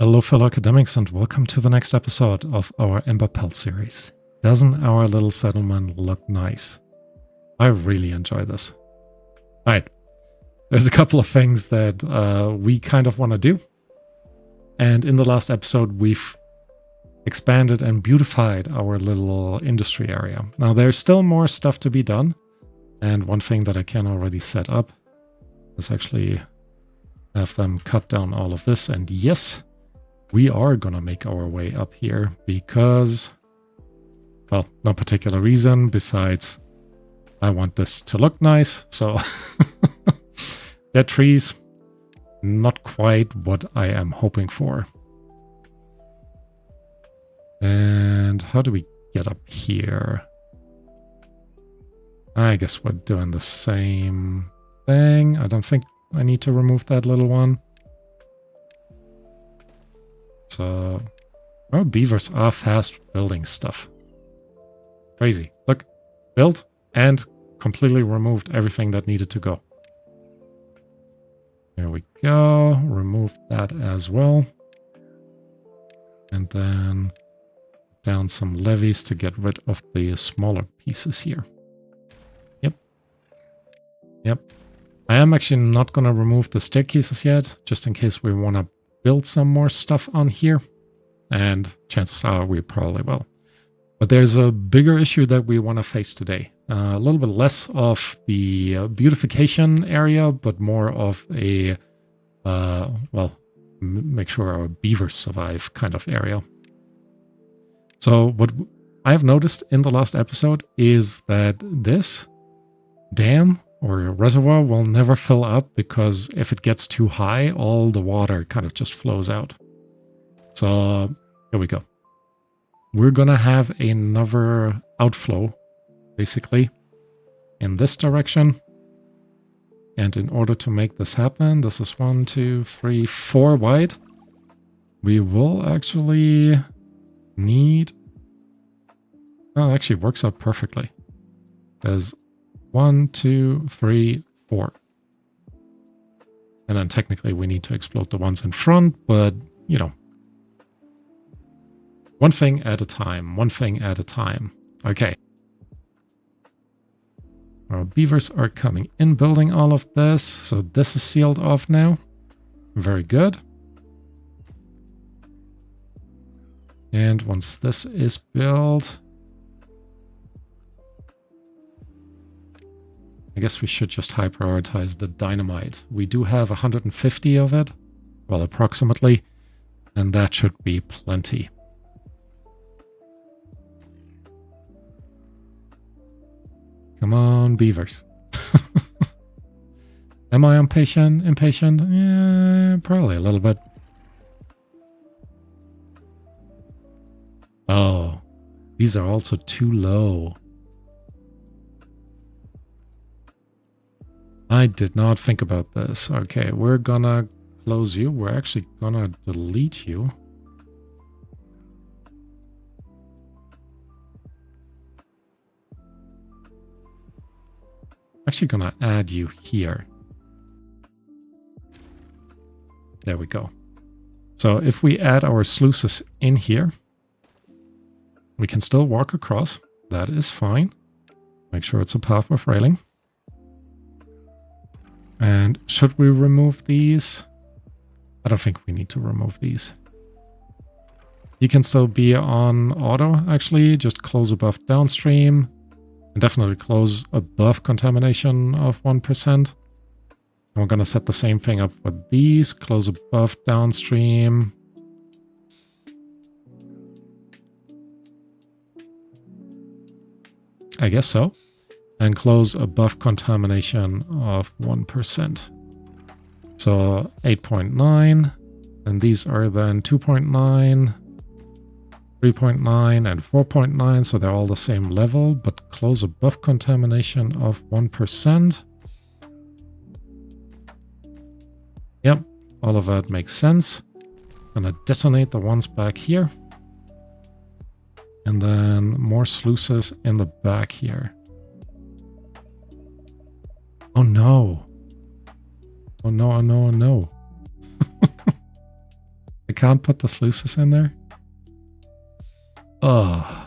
Hello fellow academics and welcome to the next episode of our Emberpelts series. Doesn't our little settlement look nice? I really enjoy this. Alright, there's a couple of things that we kind of want to do. And in the last episode we've expanded and beautified our little industry area. Now there's still more stuff to be done. And one thing that I can already set up is actually have them cut down all of this. And yes, we are gonna make our way up here because, well, no particular reason besides I want this to look nice. So that tree's not quite what I am hoping for. And how do we get up here? I guess we're doing the same thing. I don't think I need to remove that little one. So, oh, beavers are fast building stuff. Crazy. Look, built and completely removed everything that needed to go. There we go. Remove that as well. And then down some levees to get rid of the smaller pieces here. Yep. I am actually not going to remove the staircases yet, just in case we want to build some more stuff on here. And chances are we probably will. But there's a bigger issue that we want to face today. A little bit less of the beautification area, but more of a, well, make sure our beavers survive kind of area. So what I have noticed in the last episode is that this dam or reservoir will never fill up because if it gets too high, all the water kind of just flows out. So here we go. We're gonna have another outflow, basically, in this direction. And in order to make this happen, this is 1, 2, 3, 4 wide. We will actually need... Oh, it actually works out perfectly. There's 1, 2, 3, 4. And then technically we need to explode the ones in front, but, you know. One thing at a time, one thing at a time. Okay. Our beavers are coming in, building all of this. So this is sealed off now. Very good. And once this is built, I guess we should just high prioritize the dynamite. We do have 150 of it, well, approximately, and that should be plenty. Come on, beavers. Am I impatient? Impatient? Yeah, probably a little bit. Oh, these are also too low. I did not think about this. Okay, we're gonna close you. We're actually gonna delete you. Actually gonna add you here. There we go. So if we add our sluices in here, we can still walk across. That is fine. Make sure it's a path with railing. And should we remove these? I don't think we need to remove these. You can still be on auto, actually. Just close above downstream. And definitely close above contamination of 1%. And we're going to set the same thing up for these. Close above downstream. I guess so. And close above contamination of 1%. So 8.9, and these are then 2.9, 3.9, and 4.9, so they're all the same level, but close above contamination of 1%. Yep, all of that makes sense. Gonna detonate the ones back here. And then more sluices in the back here. Oh no. Oh no, oh no, oh no. I can't put the sluices in there? Oh.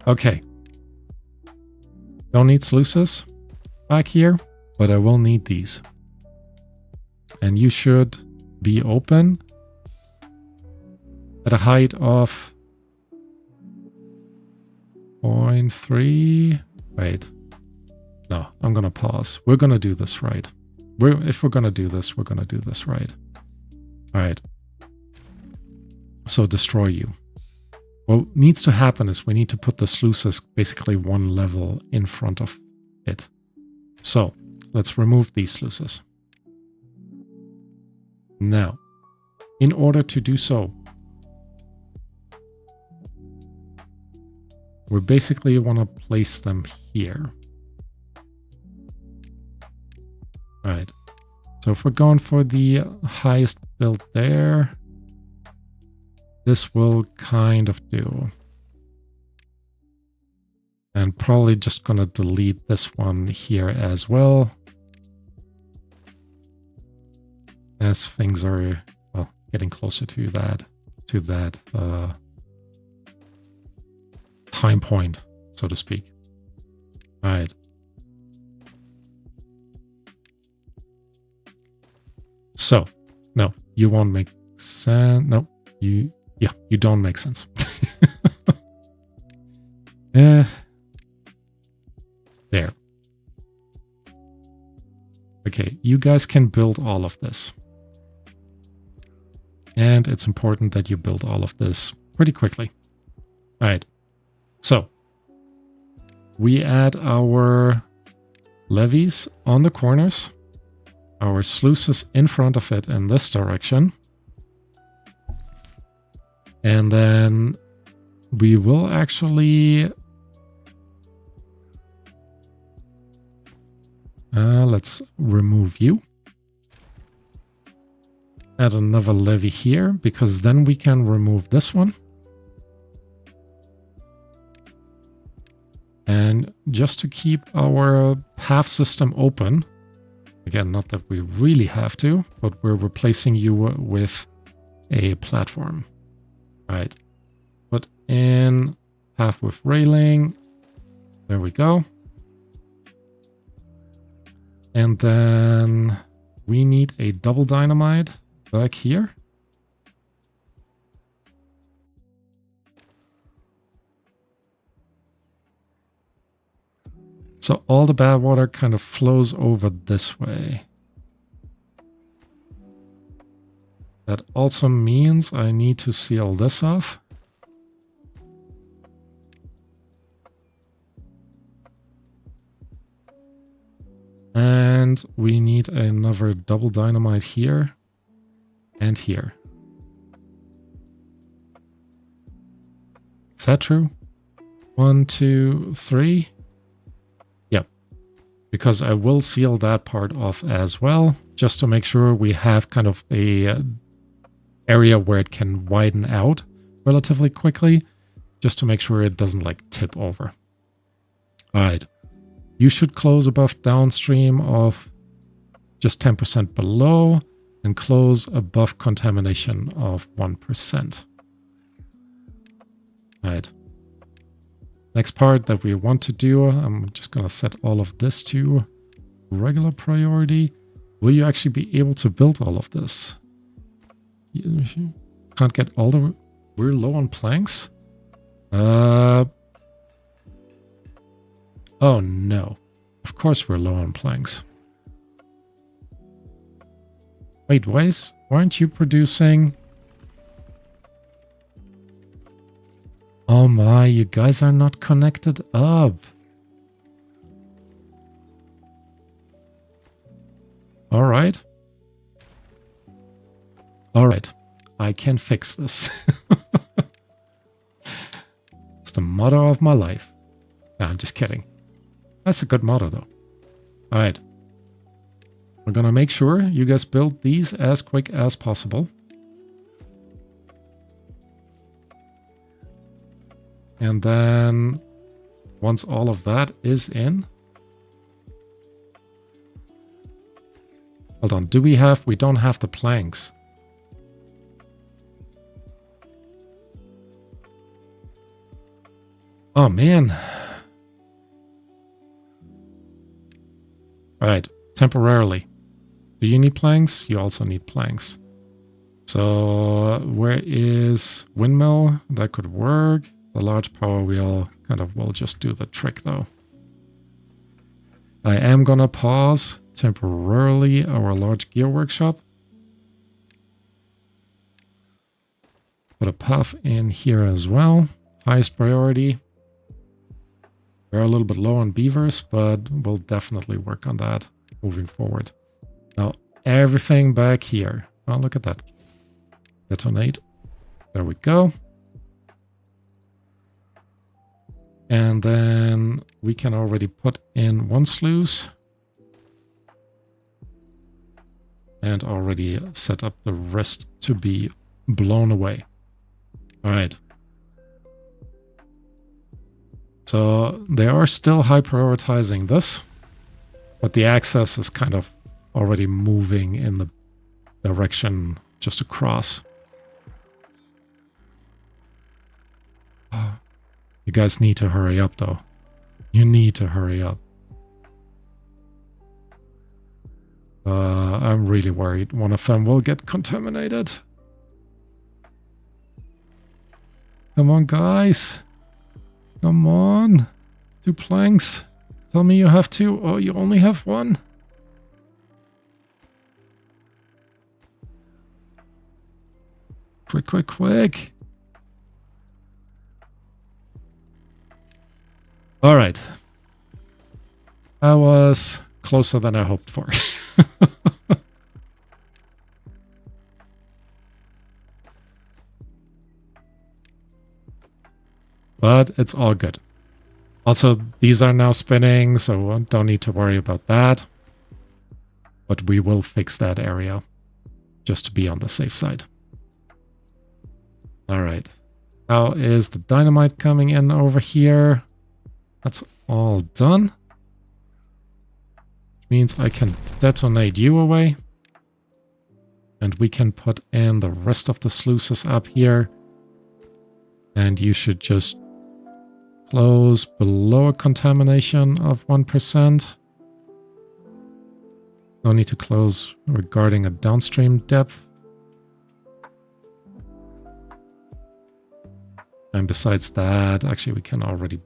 Okay. Don't need sluices back here, but I will need these. And you should be open at a height of 0.3. Wait. No, I'm going to pause. We're going to do this right. If we're going to do this, we're going to do this right. All right. So destroy you. What needs to happen is we need to put the sluices basically one level in front of it. So let's remove these sluices. Now, in order to do so, we basically want to place them here. Right. So if we're going for the highest build there, this will kind of do. And probably just going to delete this one here as well, as things are, well, getting closer to that time point, so to speak. All right. So, no, you won't make sense. No, you don't make sense. There. Okay, you guys can build all of this. And it's important that you build all of this pretty quickly. All right. So, we add our levees on the corners, our sluices in front of it in this direction. And then we will actually... let's remove you. Add another levee here, because then we can remove this one. And just to keep our path system open, again, not that we really have to, but we're replacing you with a platform. Right. Put in path with railing. There we go. And then we need a double dynamite back here. So all the bad water kind of flows over this way. That also means I need to seal this off. And we need another double dynamite here and here. Is that true? 1, 2, 3. Yep. Because I will seal that part off as well, just to make sure we have kind of a area where it can widen out relatively quickly, just to make sure it doesn't like tip over. All right. You should close above downstream of just 10% below and close above contamination of 1%. All right. Next part that we want to do, I'm just going to set all of this to regular priority. Will you actually be able to build all of this? You can't get all the... We're low on planks? Oh no. Of course we're low on planks. Wait, why aren't you producing... Oh my, you guys are not connected up. Alright. Alright. I can fix this. It's the motto of my life. No, I'm just kidding. That's a good motto, though. All right. We're going to make sure you guys build these as quick as possible. And then once all of that is in... Hold on, do we have... We don't have the planks. Oh, man. Alright, temporarily. Do you need planks? You also need planks. So, where is windmill? That could work. The large power wheel kind of will just do the trick, though. I am gonna pause temporarily our large gear workshop. Put a puff in here as well. Highest priority. We're a little bit low on beavers, but we'll definitely work on that moving forward. Now, everything back here. Oh, look at that. Detonate. There we go. And then we can already put in one sluice. And already set up the rest to be blown away. All right. So they are still high prioritizing this, but the access is kind of already moving in the direction just across. You guys need to hurry up, though. You need to hurry up. I'm really worried one of them will get contaminated. Come on, guys. Come on. 2 planks. Tell me you have 2. Oh, you only have 1. Quick, quick, quick. All right. That was closer than I hoped for. But it's all good. Also, these are now spinning, so don't need to worry about that. But we will fix that area, just to be on the safe side. All right. How is the dynamite coming in over here? That's all done. Which means I can detonate you away. And we can put in the rest of the sluices up here. And you should just close below a contamination of 1%. No need to close regarding a downstream depth. And besides that, actually we can already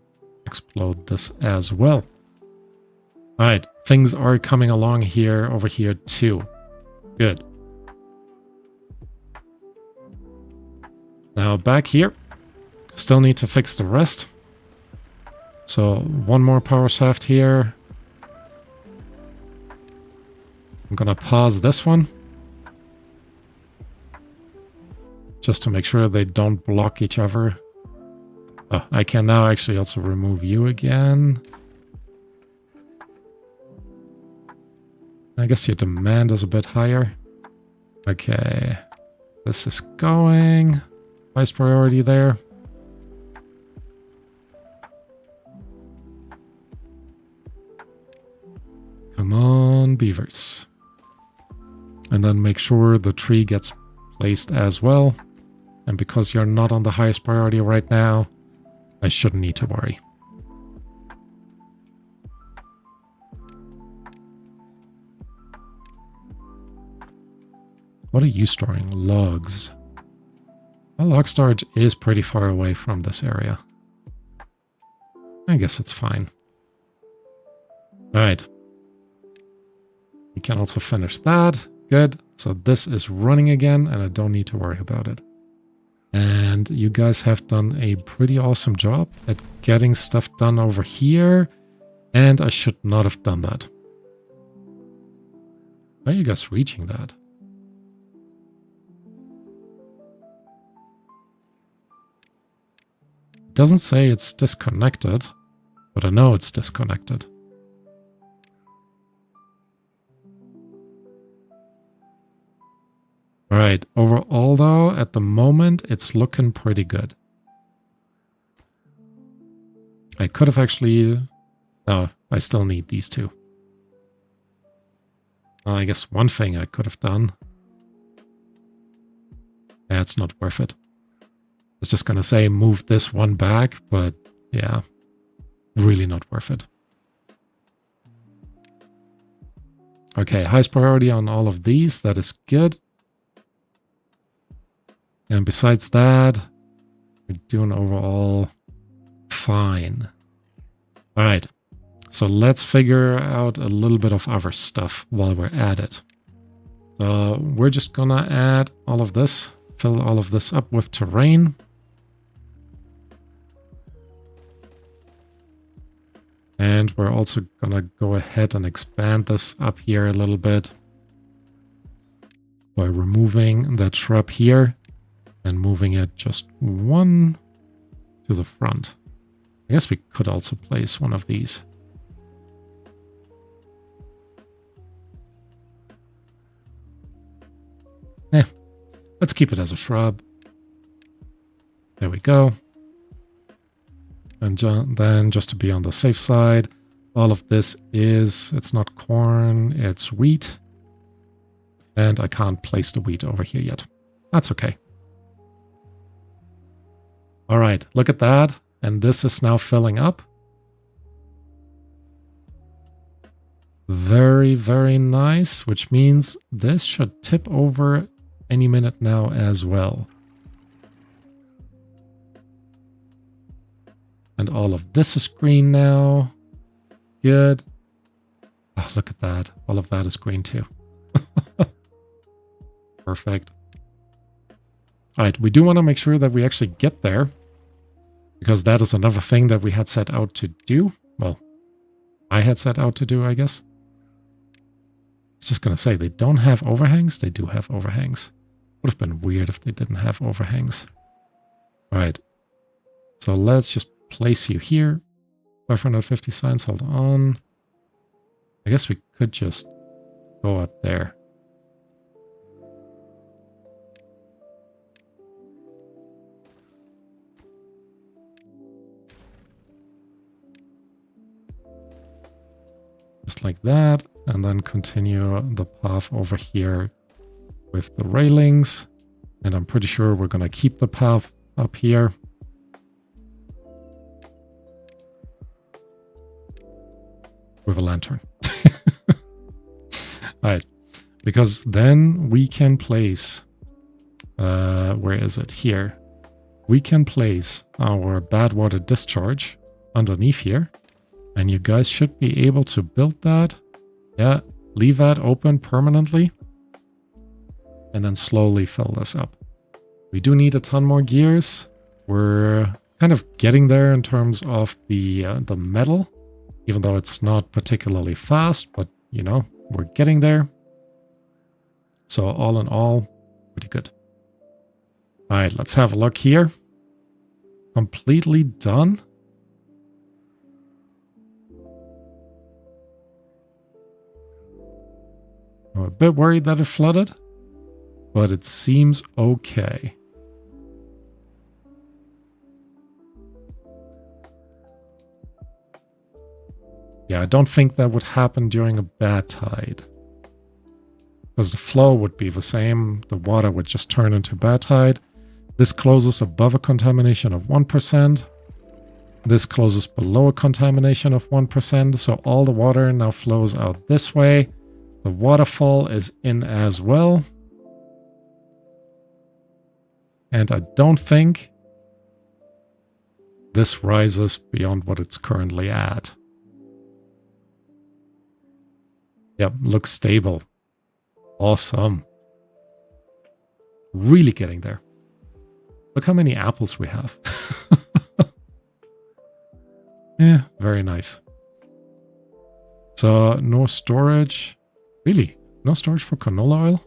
explode this as well. All right, things are coming along here, over here too. Good. Now back here, still need to fix the rest. So one more power shaft here. I'm gonna pause this one. Just to make sure they don't block each other. Oh, I can now actually also remove you again. I guess your demand is a bit higher. Okay. This is going. Highest priority there. Come on, beavers. And then make sure the tree gets placed as well. And because you're not on the highest priority right now, I shouldn't need to worry. What are you storing? Logs. My log storage is pretty far away from this area. I guess it's fine. Alright. We can also finish that. Good. So this is running again and I don't need to worry about it. And you guys have done a pretty awesome job at getting stuff done over here. And I should not have done that. How are you guys reaching that? It doesn't say it's disconnected, but I know it's disconnected. Alright, overall though, at the moment, it's looking pretty good. I could have actually... No, I still need these two. I guess one thing I could have done. Yeah, it's not worth it. I was just gonna say move this one back, but yeah, really not worth it. Okay, highest priority on all of these. That is good. And besides that, we're doing overall fine. All right. So let's figure out a little bit of other stuff while we're at it. So we're just gonna add all of this, fill all of this up with terrain. And we're also gonna go ahead and expand this up here a little bit by removing that shrub here and moving it just one to the front. I guess we could also place one of these. Let's keep it as a shrub. There we go. And then just to be on the safe side, all of this is, it's not corn, it's wheat. And I can't place the wheat over here yet. That's okay. All right, look at that. And this is now filling up. Very, very nice, which means this should tip over any minute now as well. And all of this is green now. Good. Oh, look at that. All of that is green too. Perfect. All right, we do want to make sure that we actually get there, because that is another thing that we had set out to do. Well, I had set out to do, I guess. I was just going to say, they don't have overhangs. They do have overhangs. Would have been weird if they didn't have overhangs. All right. So let's just place you here. 550 signs, hold on. I guess we could just go up there. Just like that, and then continue the path over here with the railings. And I'm pretty sure we're going to keep the path up here. With a lantern. Alright, because then we can place, where is it? Here. We can place our bad water discharge underneath here. And you guys should be able to build that. Yeah, leave that open permanently. And then slowly fill this up. We do need a ton more gears. We're kind of getting there in terms of the metal. Even though it's not particularly fast, but, you know, we're getting there. So all in all, pretty good. All right, let's have a look here. Completely done. I'm a bit worried that it flooded, but it seems okay. Yeah, I don't think that would happen during a bad tide. Because the flow would be the same. The water would just turn into bad tide. This closes above a contamination of 1%. This closes below a contamination of 1%. So all the water now flows out this way. The waterfall is in as well. And I don't think this rises beyond what it's currently at. Yep, looks stable. Awesome. Really getting there. Look how many apples we have. Yeah, very nice. So, no storage. Really? No storage for canola oil?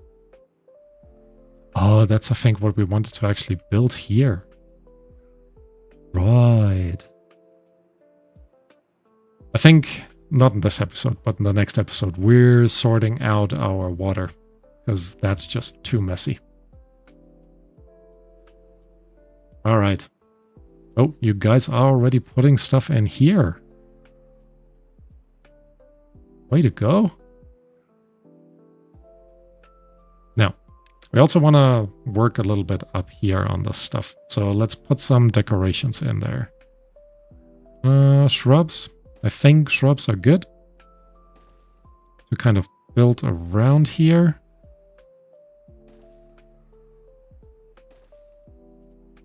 Oh, that's I think what we wanted to actually build here. Right. I think... not in this episode, but in the next episode, we're sorting out our water because that's just too messy. All right. Oh, you guys are already putting stuff in here. Way to go. Now, we also want to work a little bit up here on this stuff. So let's put some decorations in there. Shrubs. I think shrubs are good to kind of build around here.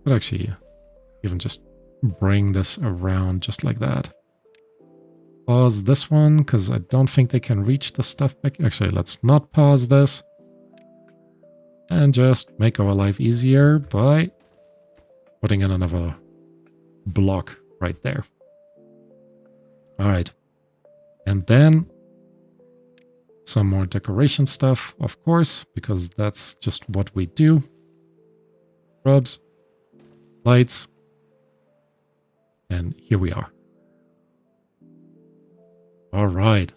But actually, even just bring this around just like that. Pause this one, because I don't think they can reach the stuff back. Actually, let's not pause this. And just make our life easier by putting in another block right there. All right. And then some more decoration stuff, of course, because that's just what we do. Shrubs, lights, and here we are. All right.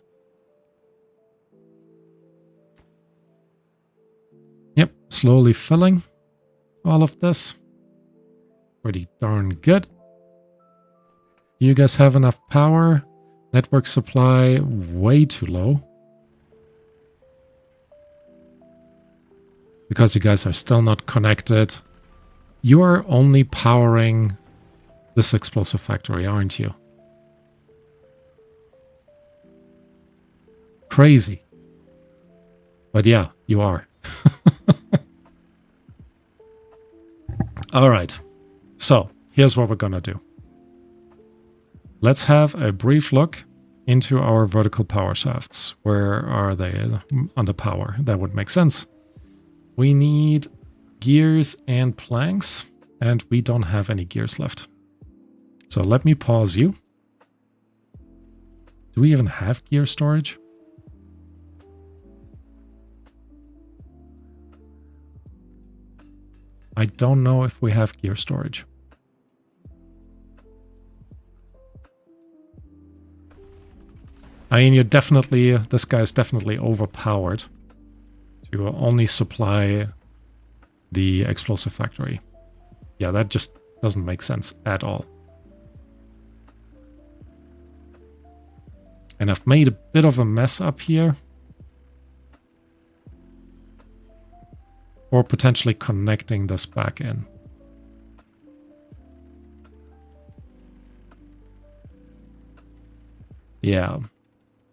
Yep, slowly filling all of this. Pretty darn good. Do you guys have enough power? Network supply way too low. Because you guys are still not connected. You are only powering this explosive factory, aren't you? Crazy. But yeah, you are. All right. So here's what we're gonna do. Let's have a brief look into our vertical power shafts. Where are they under power? That would make sense. We need gears and planks, and we don't have any gears left. So let me pause you. Do we even have gear storage? I don't know if we have gear storage. I mean, this guy's definitely overpowered to only supply the explosive factory. Yeah, that just doesn't make sense at all. And I've made a bit of a mess up here. Or potentially connecting this back in. Yeah.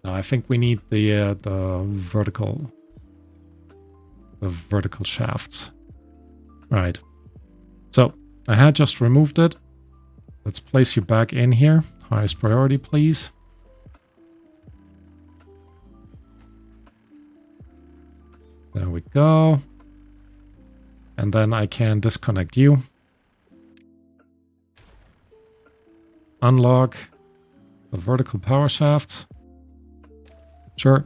No, I think we need the vertical shafts. Right. So I had just removed it. Let's place you back in here. Highest priority, please. There we go. And then I can disconnect you. Unlock the vertical power shafts. Sure.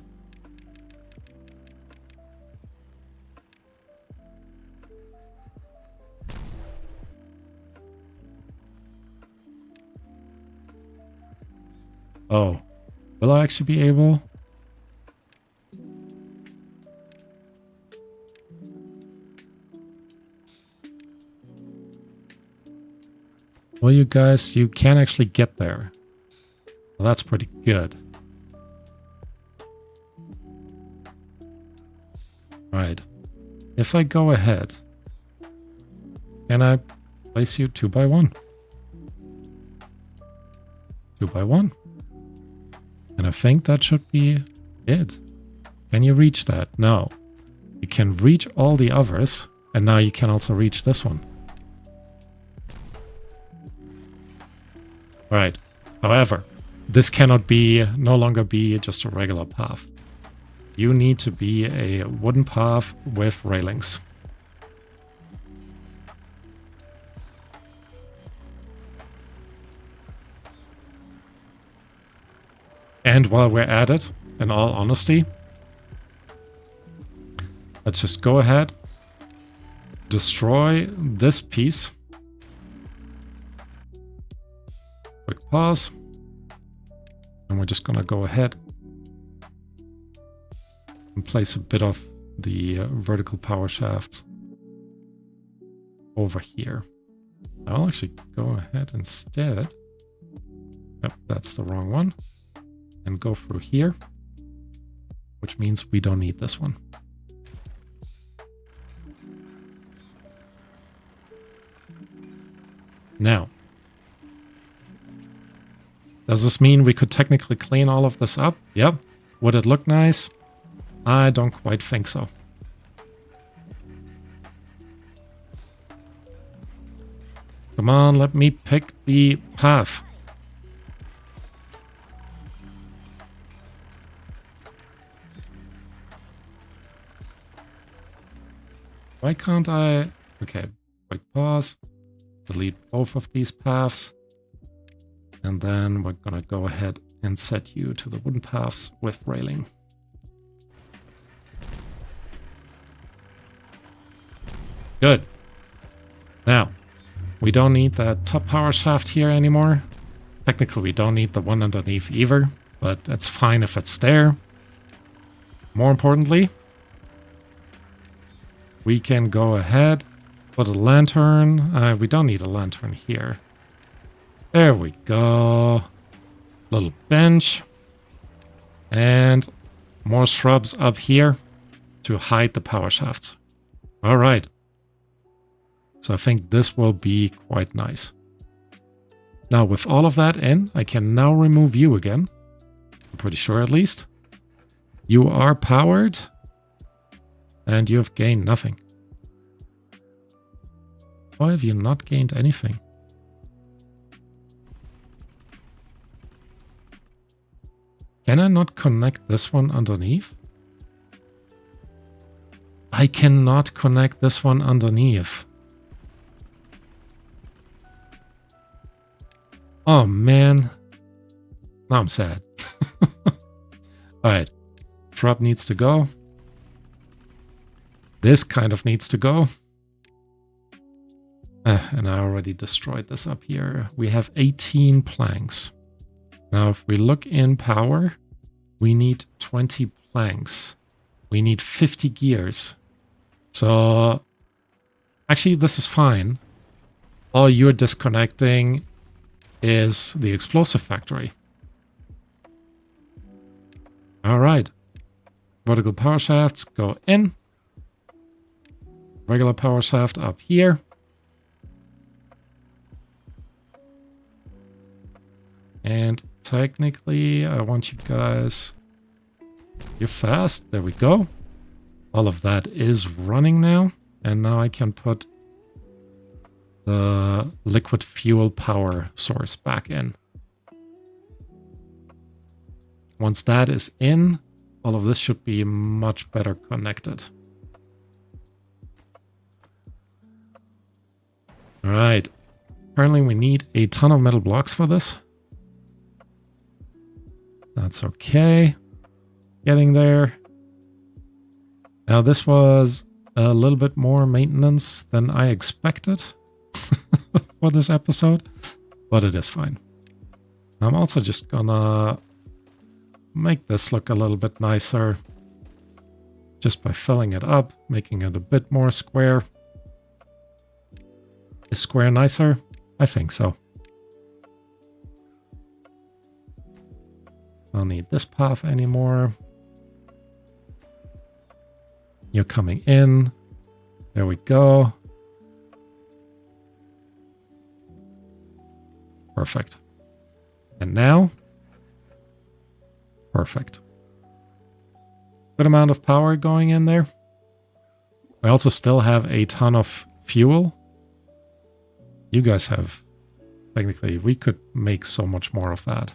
Oh, will I actually be able? Well, you guys, you can actually get there. Well, that's pretty good. Right. If I go ahead, can I place you 2 by 1? 2 by 1. And I think that should be it. Can you reach that? No. You can reach all the others, and now you can also reach this one. Right. However, this cannot no longer be just a regular path. You need to be a wooden path with railings. And while we're at it, in all honesty, let's just go ahead, destroy this piece. Quick pause. And we're just gonna go ahead and place a bit of the vertical power shafts over here. I'll actually go ahead instead. Yep, that's the wrong one. And go through here, which means we don't need this one. Now, does this mean we could technically clean all of this up? Yep. Would it look nice? I don't quite think so. Come on, let me pick the path. Why can't I? Okay, quick pause. Delete both of these paths. And then we're gonna go ahead and set you to the wooden paths with railing. Good. Now, we don't need that top power shaft here anymore. Technically, we don't need the one underneath either, but that's fine if it's there. More importantly, we can go ahead, put a lantern. We don't need a lantern here. There we go. Little bench. And more shrubs up here to hide the power shafts. All right. So I think this will be quite nice. Now with all of that in, I can now remove you again. I'm pretty sure at least. You are powered. And you have gained nothing. Why have you not gained anything? Can I not connect this one underneath? I cannot connect this one underneath. Oh man. Now I'm sad. Alright. Drop needs to go. This kind of needs to go. And I already destroyed this up here. We have 18 planks. Now, if we look in power, we need 20 planks. We need 50 gears. So, actually, this is fine. All you're disconnecting is the explosive factory. All right. Vertical power shafts go in. Regular power shaft up here. And technically, I want you guys... You're fast. There we go. All of that is running now. And now I can put the liquid fuel power source back in. Once that is in, all of this should be much better connected. All right. Apparently we need a ton of metal blocks for this. That's okay. Getting there. Now this was a little bit more maintenance than I expected for this episode, but it is fine. I'm also just gonna make this look a little bit nicer just by filling it up, making it a bit more square. Is square nicer? I think so. I don't need this path anymore. You're coming in. There we go. Perfect. And now? Perfect. Good amount of power going in there. We also still have a ton of fuel. You guys have... Technically, we could make so much more of that.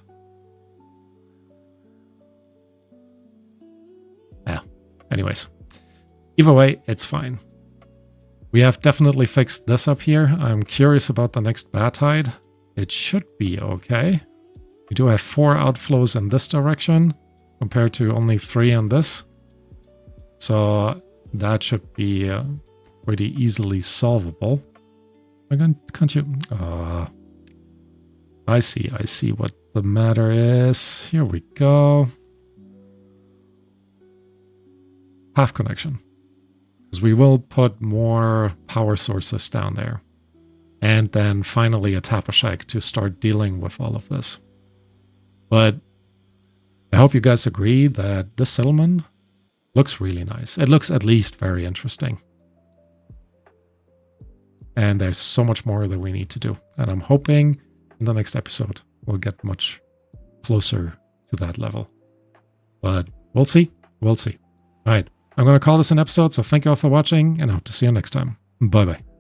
Yeah. Anyways. Either way, it's fine. We have definitely fixed this up here. I'm curious about the next bat tide. It should be okay. We do have 4 outflows in this direction compared to only 3 in this. So that should be pretty easily solvable. Can't you? I see what the matter is. Here we go. Path connection. Because we will put more power sources down there. and then finally a Tapashak to start dealing with all of this. But I hope you guys agree that this settlement looks really nice. It looks at least very interesting. And there's so much more that we need to do. And I'm hoping in the next episode we'll get much closer to that level. But we'll see. We'll see. All right. I'm going to call this an episode, so thank you all for watching, and I hope to see you next time. Bye-bye.